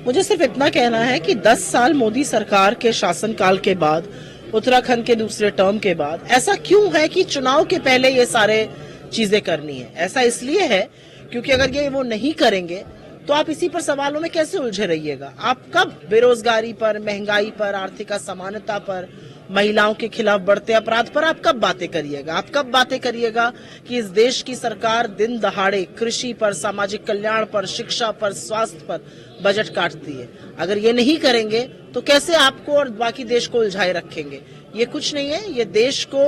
मुझे सिर्फ इतना कहना है कि 10 साल मोदी सरकार के शासनकाल के बाद, उत्तराखंड के दूसरे टर्म के बाद ऐसा क्यों है कि चुनाव के पहले ये सारे चीजें करनी है। ऐसा इसलिए है क्योंकि अगर ये वो नहीं करेंगे तो आप इसी पर सवालों में कैसे उलझे रहिएगा। आप कब बेरोजगारी पर, महंगाई पर, आर्थिक असमानता पर, महिलाओं के खिलाफ बढ़ते अपराध पर आप कब बातें करिएगा। आप कब बातें करिएगा कि इस देश की सरकार दिन दहाड़े कृषि पर, सामाजिक कल्याण पर, शिक्षा पर, स्वास्थ्य पर बजट काटती है। अगर ये नहीं करेंगे तो कैसे आपको और बाकी देश को उलझाए रखेंगे। ये कुछ नहीं है, ये देश को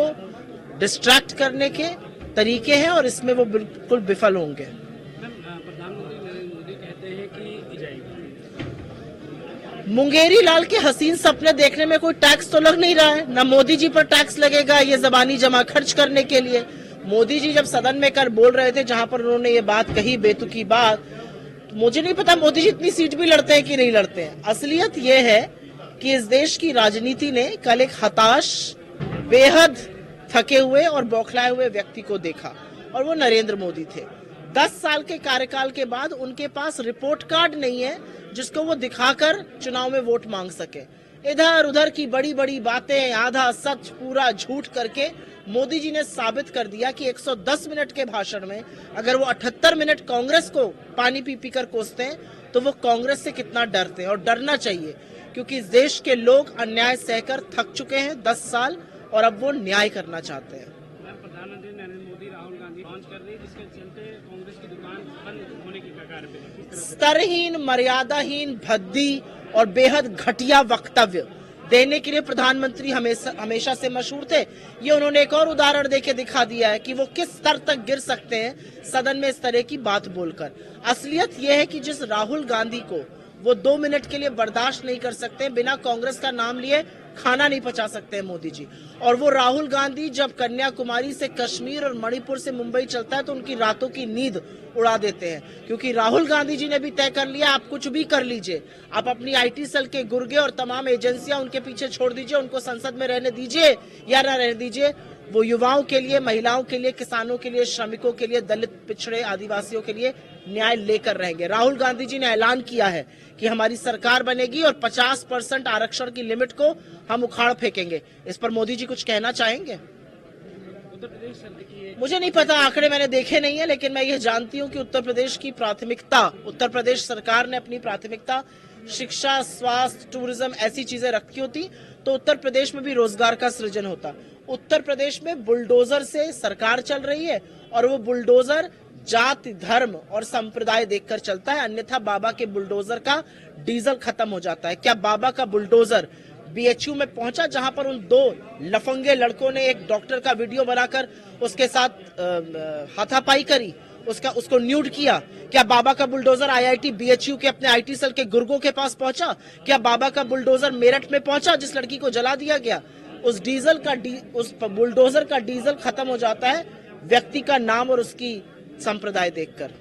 डिस्ट्रैक्ट करने के तरीके हैं और इसमें वो बिल्कुल विफल होंगे। प्रधानमंत्री नरेंद्र मोदी कहते हैं कि जाएगी। मुंगेरी लाल के हसीन सपने देखने में कोई टैक्स तो लग नहीं रहा है। ना मोदी जी पर टैक्स लगेगा ये जबानी जमा खर्च करने के लिए। मोदी जी जब सदन में कर बोल रहे थे, जहां पर उन्होंने ये बात कही, बेतुकी बात, तो मुझे नहीं पता मोदी जी इतनी सीट भी लड़ते हैं कि नहीं लड़ते हैं। असलियत ये है कि इस देश की राजनीति ने कल एक हताश, बेहद थके हुए और बौखलाए हुए व्यक्ति को देखा और वो नरेंद्र मोदी थे। 10 साल के कार्यकाल के बाद उनके पास रिपोर्ट कार्ड नहीं है जिसको वो दिखाकर चुनाव में वोट मांग सके। इधर उधर की बड़ी बड़ी बातें, आधा सच पूरा झूठ करके मोदी जी ने साबित कर दिया कि 110 मिनट के भाषण में अगर वो 78 मिनट कांग्रेस को पानी पी पी कर कोसते हैं तो वो कांग्रेस से कितना डरते हैं। और डरना चाहिए क्योंकि इस देश के लोग अन्याय सहकर थक चुके हैं 10 साल और अब वो न्याय करना चाहते हैं। प्रधानमंत्री नरेंद्र मोदी राहुल गांधी लॉन्च कर रही है, जिसके चलते कांग्रेस की दुकान बंद होने की कगार पे। स्तरहीन, मर्यादाहीन, भद्दी और बेहद घटिया वक्तव्य देने के लिए प्रधानमंत्री हमेशा से मशहूर थे। ये उन्होंने एक और उदाहरण देके दिखा दिया है कि वो किस स्तर तक गिर सकते हैं सदन में इस तरह की बात बोलकर। असलियत ये है कि जिस राहुल गांधी को वो 2 मिनट के लिए बर्दाश्त नहीं कर सकते, बिना कांग्रेस का नाम लिए खाना नहीं पचा सकते हैं मोदी जी। और वो राहुल गांधी जब कन्याकुमारी से कश्मीर और मणिपुर से मुंबई चलता है तो उनकी रातों की नींद उड़ा देते हैं। क्योंकि राहुल गांधी जी ने भी तय कर लिया, आप कुछ भी कर लीजिए, आप अपनी IT सेल के गुर्गे और तमाम एजेंसियां उनके पीछे छोड़ दीजिए, उनको संसद में रहने दीजिए या न रहने दीजिए, वो युवाओं के लिए, महिलाओं के लिए, किसानों के लिए, श्रमिकों के लिए, दलित, पिछड़े, आदिवासियों के लिए न्याय लेकर रहेंगे। राहुल गांधी जी ने ऐलान किया है कि हमारी सरकार बनेगी और 50% आरक्षण की लिमिट को हम उखाड़ फेंकेंगे। इस पर मोदी जी कुछ कहना चाहेंगे? उत्तर प्रदेश की मुझे नहीं पता, आंकड़े मैंने देखे नहीं है, लेकिन मैं ये जानती हूँ कि उत्तर प्रदेश की प्राथमिकता, उत्तर प्रदेश सरकार ने अपनी प्राथमिकता शिक्षा, स्वास्थ्य, टूरिज्म ऐसी चीजें रखी होती तो उत्तर प्रदेश में भी रोजगार का सृजन होता। उत्तर प्रदेश में बुलडोजर से सरकार चल रही है और वो बुलडोजर जाति, धर्म और संप्रदाय देखकर चलता है। अन्यथा बाबा के बुलडोजर का डीजल खत्म हो जाता है। क्या बाबा का बुलडोजर BHU में पहुंचा जहां पर उन 2 लफंगे लड़कों ने एक डॉक्टर का वीडियो बनाकर उसके साथ हाथापाई करी, उसको न्यूड किया? क्या बाबा का बुलडोजर IIT BHU के अपने IT सेल के गुर्गों के पास पहुंचा? क्या बाबा का बुलडोजर मेरठ में पहुंचा जिस लड़की को जला दिया गया? उस बुलडोजर का डीजल खत्म हो जाता है व्यक्ति का नाम और उसकी संप्रदाय देखकर।